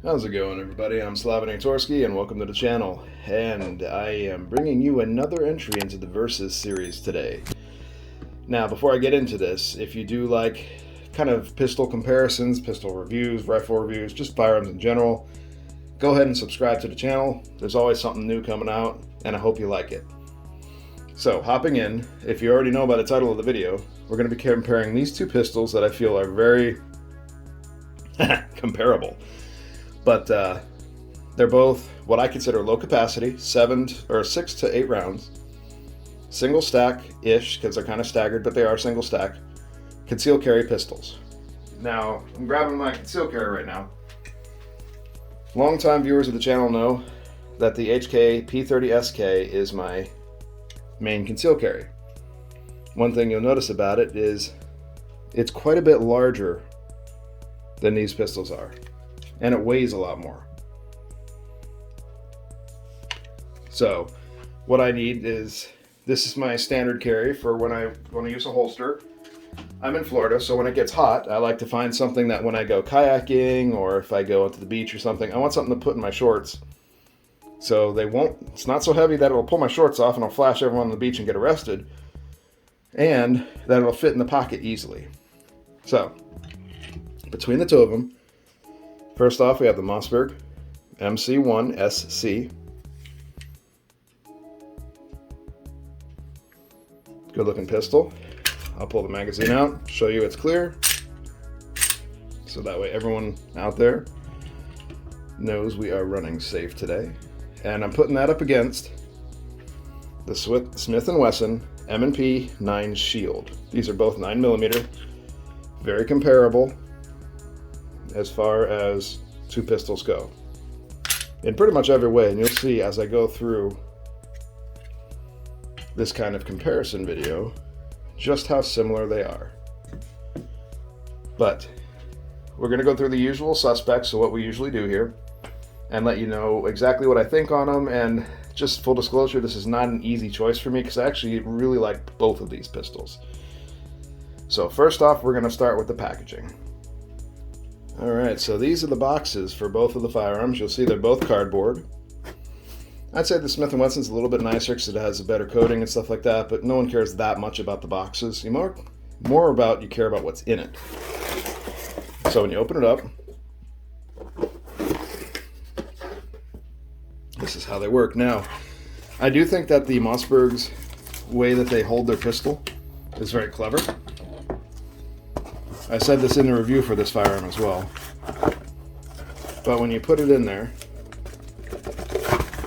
How's it going, everybody? I'm Slav-in-a-tor-ski and welcome to the channel. And I am bringing you another entry into the Versus series today. Now, before I get into this, if you do like kind of pistol comparisons, pistol reviews, rifle reviews, just firearms in general, go ahead and subscribe to the channel. There's always something new coming out, and I hope you like it. So, hopping in, if you already know by the title of the video, we're going to be comparing these two pistols that I feel are very comparable. But they're both what I consider low capacity, 6 to 8 rounds, single stack-ish, because they're kind of staggered, but they are single stack, concealed carry pistols. Now, I'm grabbing my concealed carry right now. Longtime viewers of the channel know that the HK P30SK is my main concealed carry. One thing you'll notice about it is it's quite a bit larger than these pistols are, and it weighs a lot more. So what I need is, this is my standard carry for when I want to use a holster. I'm in Florida, so when it gets hot, I like to find something that when I go kayaking or if I go to the beach or something, I want something to put in my shorts. So it's not so heavy that it'll pull my shorts off and I'll flash everyone on the beach and get arrested, and that it'll fit in the pocket easily. So between the two of them, first off, we have the Mossberg MC1SC. Good looking pistol. I'll pull the magazine out, show you it's clear, so that way everyone out there knows we are running safe today. And I'm putting that up against the Smith & Wesson M&P 9 Shield. These are both 9mm, very comparable as far as two pistols go in pretty much every way, and you'll see as I go through this kind of comparison video just how similar they are. But we're going to go through the usual suspects, so what we usually do here, and let you know exactly what I think on them. And just full disclosure, this is not an easy choice for me because I actually really like both of these pistols. So first off, we're going to start with the packaging. Alright, so these are the boxes for both of the firearms. You'll see they're both cardboard. I'd say the Smith & Wesson's a little bit nicer because it has a better coating and stuff like that, but no one cares that much about the boxes. You more care about what's in it. So when you open it up, this is how they work. Now, I do think that the Mossberg's way that they hold their pistol is very clever. I said this in the review for this firearm as well. But when you put it in there,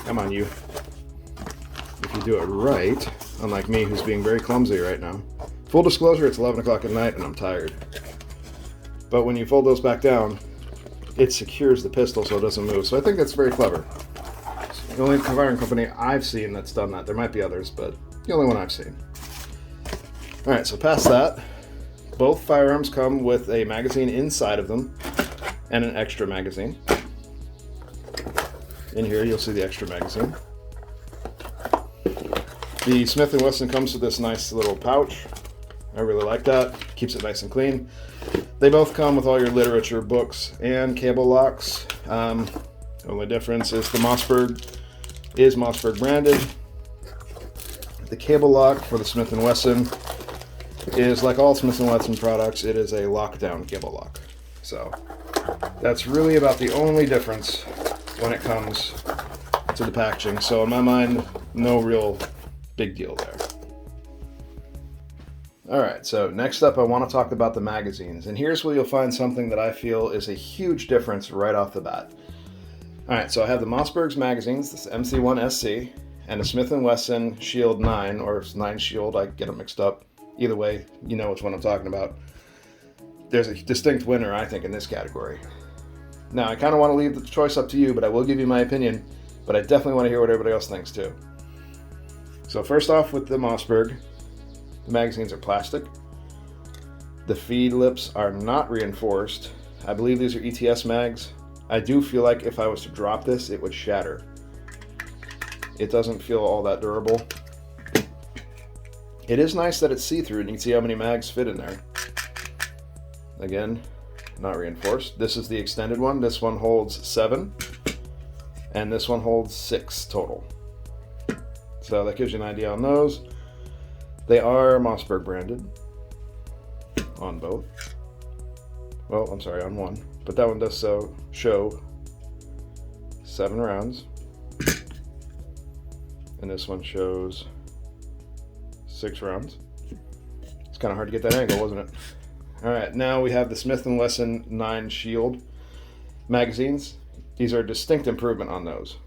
come on you, if you do it right, unlike me who's being very clumsy right now. Full disclosure, it's 11 o'clock at night and I'm tired. But when you fold those back down, it secures the pistol so it doesn't move. So I think that's very clever. It's the only firearm company I've seen that's done that. There might be others, but the only one I've seen. Alright, so past that, both firearms come with a magazine inside of them and an extra magazine. In here you'll see the extra magazine. The Smith & Wesson comes with this nice little pouch. I really like that. Keeps it nice and clean. They both come with all your literature, books, and cable locks. Only difference is the Mossberg is Mossberg branded. The cable lock for the Smith & Wesson is like all Smith & Wesson products, it is a lockdown cable lock. So that's really about the only difference when it comes to the packaging. So in my mind, no real big deal there. Alright, so next up I want to talk about the magazines. And here's where you'll find something that I feel is a huge difference right off the bat. Alright, so I have the Mossberg's magazines, this MC1SC, and the Smith & Wesson Shield 9, or 9 Shield, I get them mixed up. Either way, you know which one I'm talking about. There's a distinct winner, I think, in this category. Now, I kind of want to leave the choice up to you, but I will give you my opinion, but I definitely want to hear what everybody else thinks too. So first off with the Mossberg, the magazines are plastic. The feed lips are not reinforced. I believe these are ETS mags. I do feel like if I was to drop this, it would shatter. It doesn't feel all that durable. It is nice that it's see-through and you can see how many mags fit in there. Again, not reinforced. This is the extended one. This one holds 7, and this one holds 6 total. So that gives you an idea on those. They are Mossberg branded on both. Well, I'm sorry, on one, but that one does show 7 rounds, and this one shows 6 rounds. It's kind of hard to get that angle, wasn't it? All right, now we have the Smith & Wesson 9 Shield magazines. These are a distinct improvement on those.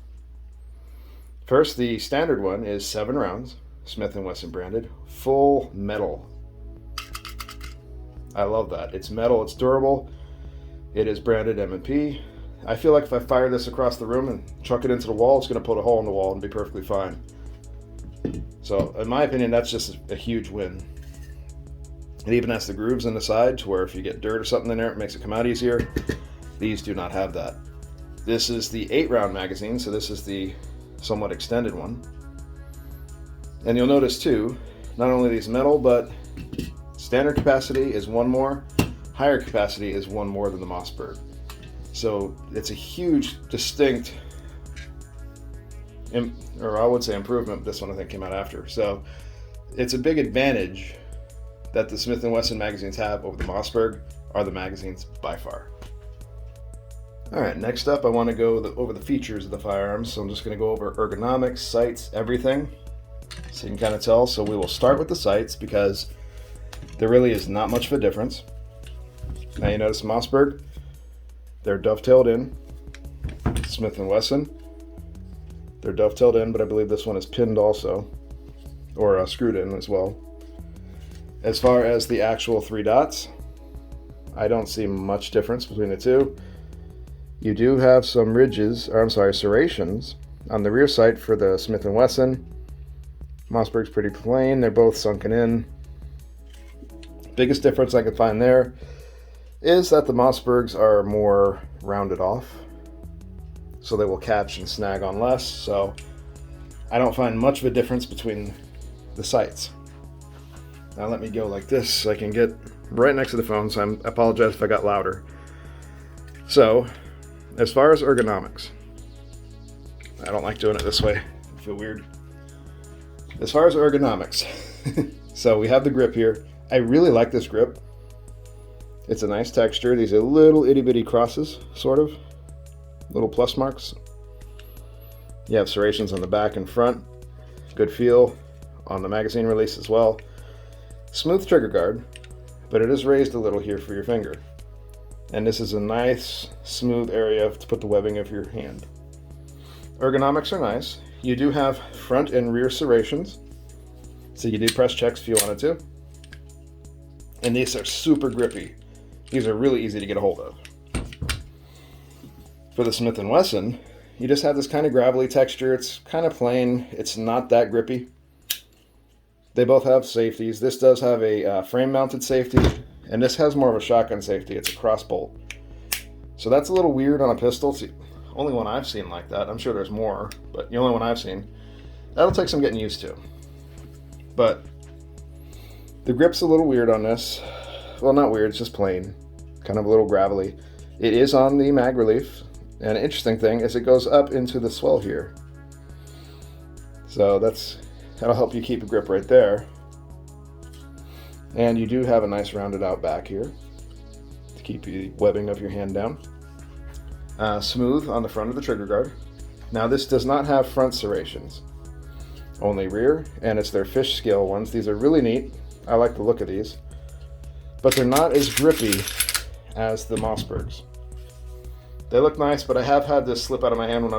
First, the standard one is 7 rounds, Smith & Wesson branded, full metal. I love that. It's metal, it's durable, it is branded M&P. I feel like if I fire this across the room and chuck it into the wall, it's going to put a hole in the wall and be perfectly fine. So, in my opinion, that's just a huge win. It even has the grooves in the side to where if you get dirt or something in there, it makes it come out easier. These do not have that. This is the 8-round magazine, so this is the somewhat extended one. And you'll notice too, not only these metal, but standard capacity is 1 more, higher capacity is 1 more than the Mossberg. So it's a huge, distinct, or I would say improvement. This one I think came out after. So it's a big advantage that the Smith & Wesson magazines have over the Mossberg are the magazines by far. All right, next up I want to go over the features of the firearms. So I'm just going to go over ergonomics, sights, everything, so you can kind of tell. So we will start with the sights because there really is not much of a difference. Now you notice Mossberg, they're dovetailed in. Smith & Wesson, they're dovetailed in, but I believe this one is pinned also, or screwed in as well. As far as the actual 3 dots, I don't see much difference between the two. You do have some ridges, or I'm sorry, serrations on the rear sight for the Smith & Wesson. Mossberg's pretty plain, they're both sunken in. Biggest difference I could find there is that the Mossbergs are more rounded off, so they will catch and snag on less. So I don't find much of a difference between the sights. Now let me go like this so I can get right next to the phone, so I apologize if I got louder. So as far as ergonomics, I don't like doing it this way, I feel weird. As far as ergonomics, so we have the grip here. I really like this grip. It's a nice texture. These are little itty bitty crosses, sort of. Little plus marks. You have serrations on the back and front. Good feel on the magazine release as well. Smooth trigger guard, but it is raised a little here for your finger. And this is a nice, smooth area to put the webbing of your hand. Ergonomics are nice. You do have front and rear serrations, so you do press checks if you wanted to. And these are super grippy. These are really easy to get a hold of. For the Smith & Wesson, you just have this kind of gravelly texture. It's kind of plain. It's not that grippy. They both have safeties. This does have a frame-mounted safety, and this has more of a shotgun safety. It's a cross bolt. So that's a little weird on a pistol. It's the only one I've seen like that. I'm sure there's more, but the only one I've seen. That'll take some getting used to. But the grip's a little weird on this. Well, not weird, it's just plain. Kind of a little gravelly. It is on the mag relief. And an interesting thing is it goes up into the swell here. So that'll help you keep a grip right there. And you do have a nice rounded out back here to keep the webbing of your hand down. Smooth on the front of the trigger guard. Now this does not have front serrations, only rear, and it's their fish scale ones. These are really neat. I like the look of these, but they're not as grippy as the Mossbergs. They look nice, but I have had this slip out of my hand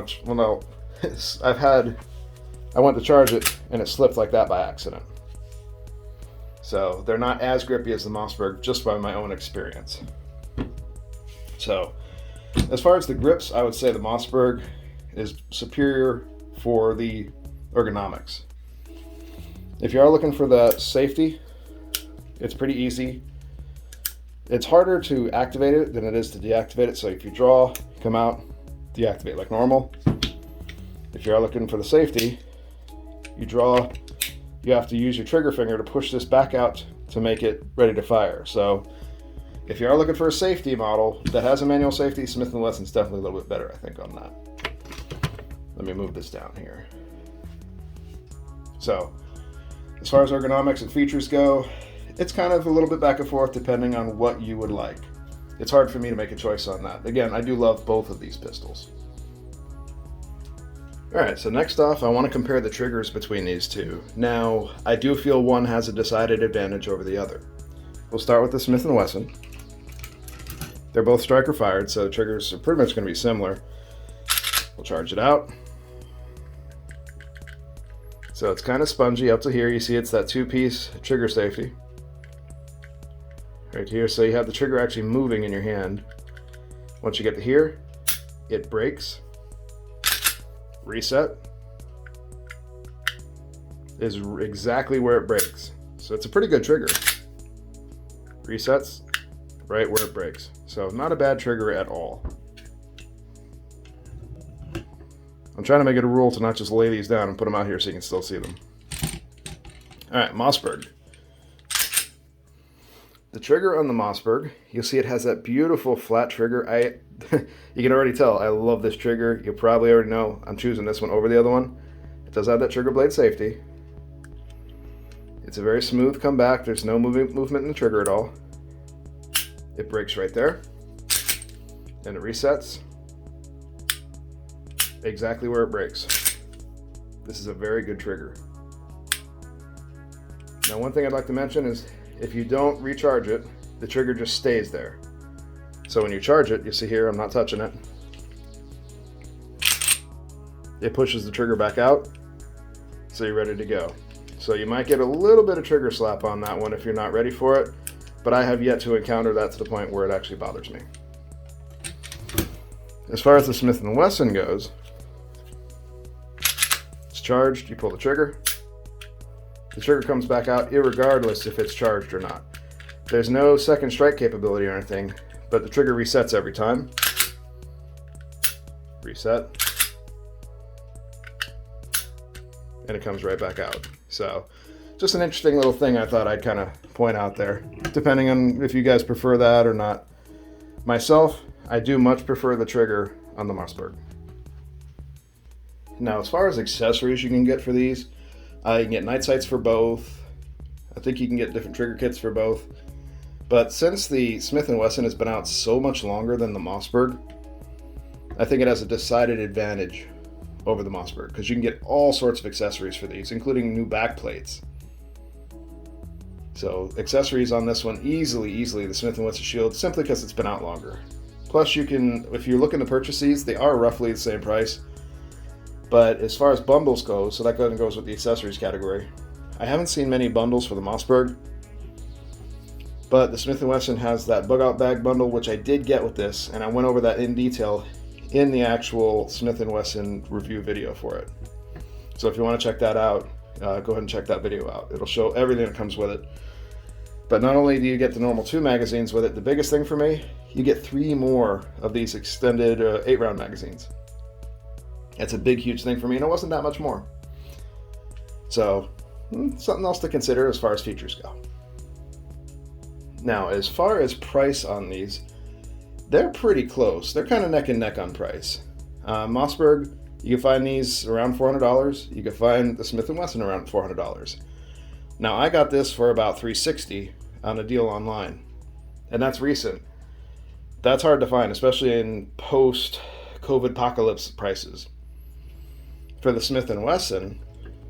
I went to charge it and it slipped like that by accident. So they're not as grippy as the Mossberg, just by my own experience. So as far as the grips, I would say the Mossberg is superior for the ergonomics. If you are looking for the safety, it's pretty easy. It's harder to activate it than it is to deactivate it. So if you draw, come out, deactivate like normal. If you are looking for the safety, you draw, you have to use your trigger finger to push this back out to make it ready to fire. So if you are looking for a safety model that has a manual safety, Smith & Wesson's definitely a little bit better, I think, on that. Let me move this down here. So, as far as ergonomics and features go, it's kind of a little bit back and forth depending on what you would like. It's hard for me to make a choice on that. Again, I do love both of these pistols. Alright, so next off, I want to compare the triggers between these two. Now, I do feel one has a decided advantage over the other. We'll start with the Smith & Wesson. They're both striker fired, so the triggers are pretty much going to be similar. We'll charge it out. So it's kind of spongy up to here. You see it's that two-piece trigger safety. Right here, so you have the trigger actually moving in your hand. Once you get to here, it breaks. Reset is exactly where it breaks. So it's a pretty good trigger. Resets right where it breaks. So not a bad trigger at all. I'm trying to make it a rule to not just lay these down and put them out here so you can still see them. Alright, Mossberg. The trigger on the Mossberg, you'll see it has that beautiful flat trigger. You can already tell I love this trigger. You probably already know I'm choosing this one over the other one. It does have that trigger blade safety. It's a very smooth comeback. There's no movement in the trigger at all. It breaks right there. And it resets exactly where it breaks. This is a very good trigger. Now, one thing I'd like to mention is if you don't recharge it, the trigger just stays there. So when you charge it, you see here, I'm not touching it. It pushes the trigger back out, so you're ready to go. So you might get a little bit of trigger slap on that one if you're not ready for it, but I have yet to encounter that to the point where it actually bothers me. As far as the Smith & Wesson goes, it's charged, you pull the trigger. The trigger comes back out irregardless if it's charged or not. There's no second strike capability or anything, but the trigger resets every time. Reset. And it comes right back out. So, just an interesting little thing I thought I'd kind of point out there, depending on if you guys prefer that or not. Myself, I do much prefer the trigger on the Mossberg. Now, as far as accessories you can get for these, you can get night sights for both. I think you can get different trigger kits for both. But since the Smith & Wesson has been out so much longer than the Mossberg, I think it has a decided advantage over the Mossberg because you can get all sorts of accessories for these, including new back plates. So accessories on this one, easily the Smith & Wesson Shield, simply because it's been out longer. Plus you can, if you're looking to purchase these, they are roughly the same price. But as far as bundles go, so that goes with the accessories category, I haven't seen many bundles for the Mossberg. But the Smith & Wesson has that bug out bag bundle, which I did get with this, and I went over that in detail in the actual Smith & Wesson review video for it. So if you want to check that out, go ahead and check that video out. It'll show everything that comes with it. But not only do you get the normal 2 magazines with it, the biggest thing for me, you get 3 more of these extended 8-round magazines. That's a big, huge thing for me, and it wasn't that much more. So, something else to consider as far as features go. Now, as far as price on these, they're pretty close. They're kind of neck and neck on price. Mossberg, you can find these around $400. You can find the Smith & Wesson around $400. Now, I got this for about $360 on a deal online, and that's recent. That's hard to find, especially in post-COVID apocalypse prices. For the Smith & Wesson,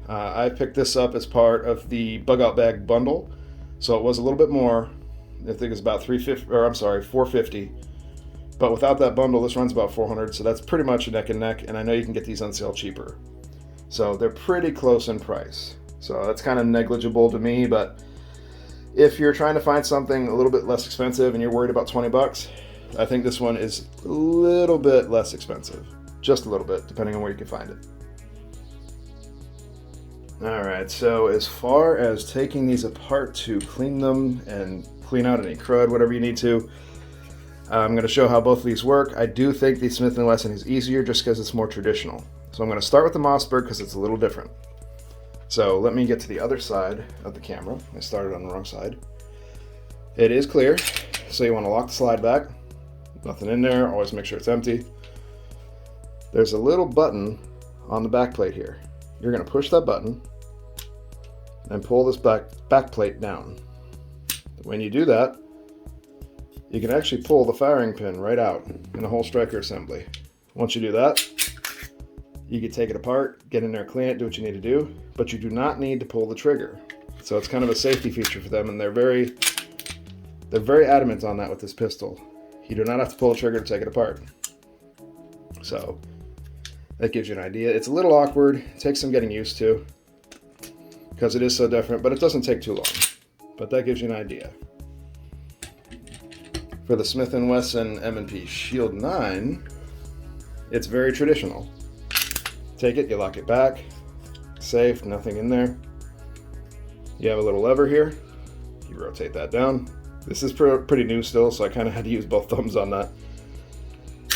I picked this up as part of the bug out bag bundle, so it was a little bit more. I think it's about $450. But without that bundle, this runs about $400, so that's pretty much a neck and neck, and I know you can get these on sale cheaper. So they're pretty close in price. So that's kind of negligible to me, but if you're trying to find something a little bit less expensive and you're worried about $20, I think this one is a little bit less expensive. Just a little bit, depending on where you can find it. Alright, so as far as taking these apart to clean them and clean out any crud, whatever you need to, I'm going to show how both of these work. I do think the Smith & Wesson is easier just because it's more traditional. So I'm going to start with the Mossberg because it's a little different. So let me get to the other side of the camera. I started on the wrong side. It is clear. So you want to lock the slide back. Nothing in there, always make sure it's empty. There's a little button on the back plate here. You're going to push that button and pull this back plate down. When you do that, you can actually pull the firing pin right out in the whole striker assembly. Once you do that, you can take it apart, get in there, clean it, do what you need to do, but you do not need to pull the trigger. So it's kind of a safety feature for them, and they're very adamant on that with this pistol. You do not have to pull the trigger to take it apart. So that gives you an idea. It's a little awkward, it takes some getting used to, because it is so different, but it doesn't take too long. But that gives you an idea. For the Smith & Wesson M&P Shield 9, it's very traditional. Take it, you lock it back, safe, nothing in there. You have a little lever here, you rotate that down. This is pretty new still, so I kind of had to use both thumbs on that.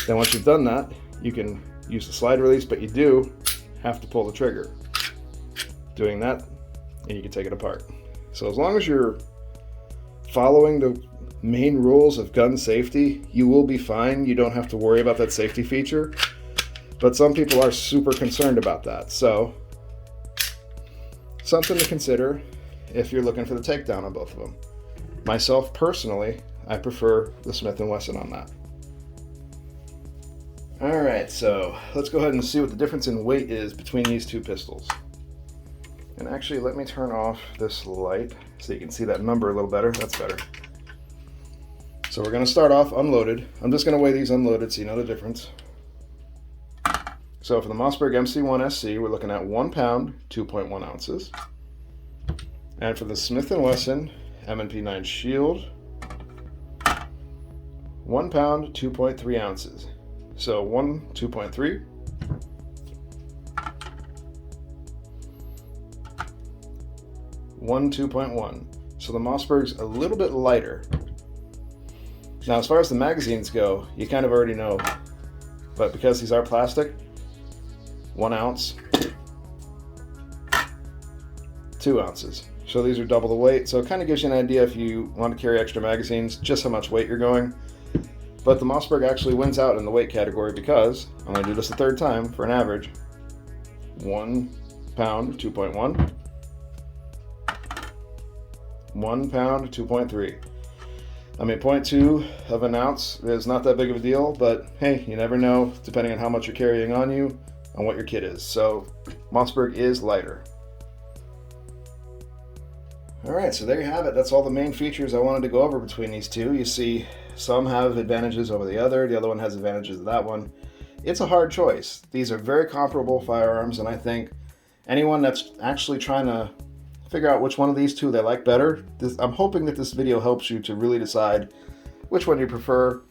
Then once you've done that, you can use the slide release, but you do have to pull the trigger. Doing that, and you can take it apart. So as long as you're following the main rules of gun safety, you will be fine. You don't have to worry about that safety feature. But some people are super concerned about that. So something to consider if you're looking for the takedown on both of them. Myself personally, I prefer the Smith & Wesson on that. Alright, so let's go ahead and see what the difference in weight is between these two pistols. And actually, let me turn off this light so you can see that number a little better. That's better. So we're going to start off unloaded. I'm just going to weigh these unloaded so you know the difference. So for the Mossberg MC1SC, we're looking at 1 pound, 2.1 ounces. And for the Smith & Wesson M&P 9 Shield, 1 pound, 2.3 ounces. So 2.3. One 2.1. So the Mossberg's a little bit lighter. Now as far as the magazines go, you kind of already know, but because these are plastic, 1 ounce, 2 ounces. So these are double the weight, so it kind of gives you an idea if you want to carry extra magazines, just how much weight you're going. But the Mossberg actually wins out in the weight category because, I'm going to do this a third time for an average, 1 pound, 2.1. 1 pound, 2.3. I mean, 0.2 of an ounce is not that big of a deal, but hey, you never know, depending on how much you're carrying on you, and what your kit is. So, Mossberg is lighter. Alright, so there you have it. That's all the main features I wanted to go over between these two. You see, some have advantages over the other one has advantages of that one. It's a hard choice. These are very comparable firearms, and I think anyone that's actually trying to figure out which one of these two they like better, I'm hoping that this video helps you to really decide which one you prefer.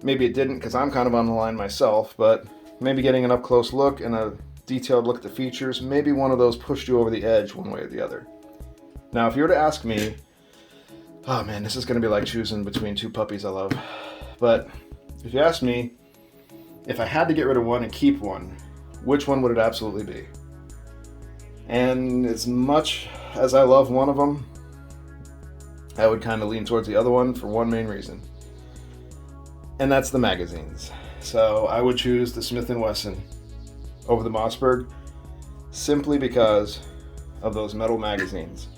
Maybe it didn't, because I'm kind of on the line myself, but maybe getting an up-close look and a detailed look at the features, maybe one of those pushed you over the edge one way or the other. Now, if you were to ask me, oh man, this is going to be like choosing between two puppies I love, but if you ask me, if I had to get rid of one and keep one, which one would it absolutely be? And as much as I love one of them, I would kind of lean towards the other one for one main reason. And that's the magazines. So I would choose the Smith & Wesson over the Mossberg simply because of those metal magazines.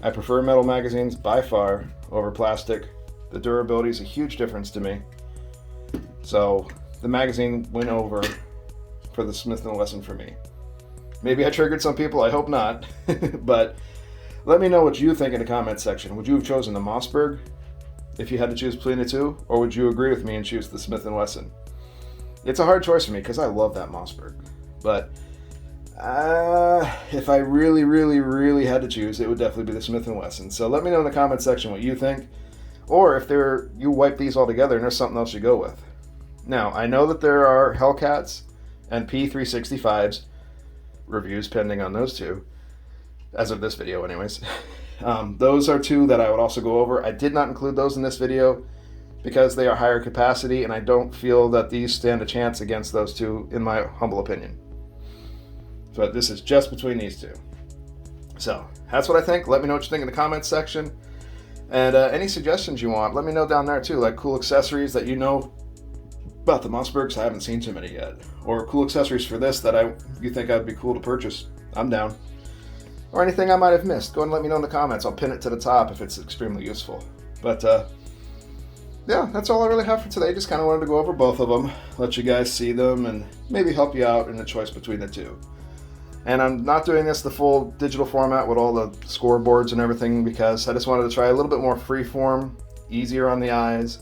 I prefer metal magazines by far over plastic. The durability is a huge difference to me. So the magazine went over for the Smith & Wesson for me. Maybe I triggered some people, I hope not. But let me know what you think in the comments section. Would you have chosen the Mossberg if you had to choose between the two? Or would you agree with me and choose the Smith & Wesson? It's a hard choice for me because I love that Mossberg. But if I really, really, really had to choose, it would definitely be the Smith & Wesson. So let me know in the comments section what you think. Or if you wipe these all together and there's something else you go with. Now, I know that there are Hellcats and P365s, reviews pending on those two, as of this video anyways. Those are two that I would also go over. I did not include those in this video because they are higher capacity, and I don't feel that these stand a chance against those two, in my humble opinion. But this is just between these two. So, that's what I think. Let me know what you think in the comments section. And any suggestions you want, let me know down there too, like cool accessories that you know about the Mossbergs. I haven't seen too many yet. Or cool accessories for this that you think I'd be cool to purchase. I'm down. Or anything I might have missed, go and let me know in the comments. I'll pin it to the top if it's extremely useful. But yeah, that's all I really have for today. Just kind of wanted to go over both of them, let you guys see them, and maybe help you out in the choice between the two. And I'm not doing this the full digital format with all the scoreboards and everything because I just wanted to try a little bit more freeform, easier on the eyes,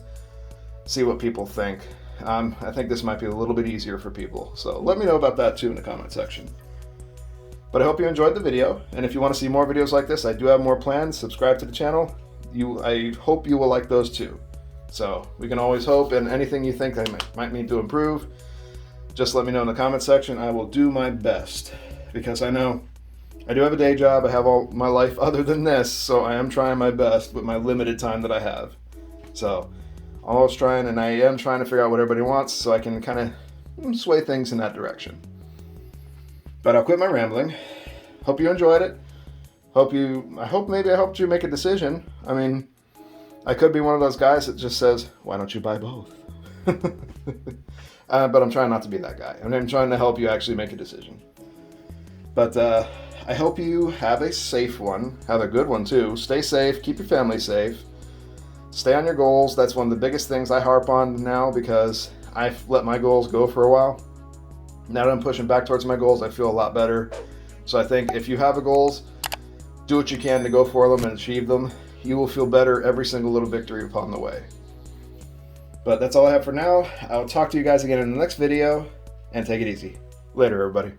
see what people think. I think this might be a little bit easier for people, so let me know about that too in the comment section. But I hope you enjoyed the video, and if you want to see more videos like this, I do have more planned. Subscribe to the channel. I hope you will like those too. So we can always hope, and anything you think I might need to improve, just let me know in the comment section. I will do my best, because I know I do have a day job. I have all my life other than this, so I am trying my best with my limited time that I have. So I'm always trying, and I am trying to figure out what everybody wants so I can kind of sway things in that direction. But I'll quit my rambling. Hope you enjoyed it. I hope maybe I helped you make a decision. I mean, I could be one of those guys that just says, why don't you buy both? But I'm trying not to be that guy. I'm trying to help you actually make a decision. But I hope you have a safe one. Have a good one too. Stay safe. Keep your family safe. Stay on your goals. That's one of the biggest things I harp on now because I've let my goals go for a while. Now that I'm pushing back towards my goals, I feel a lot better. So I think if you have goals, do what you can to go for them and achieve them. You will feel better every single little victory upon the way. But that's all I have for now. I'll talk to you guys again in the next video, and take it easy. Later, everybody.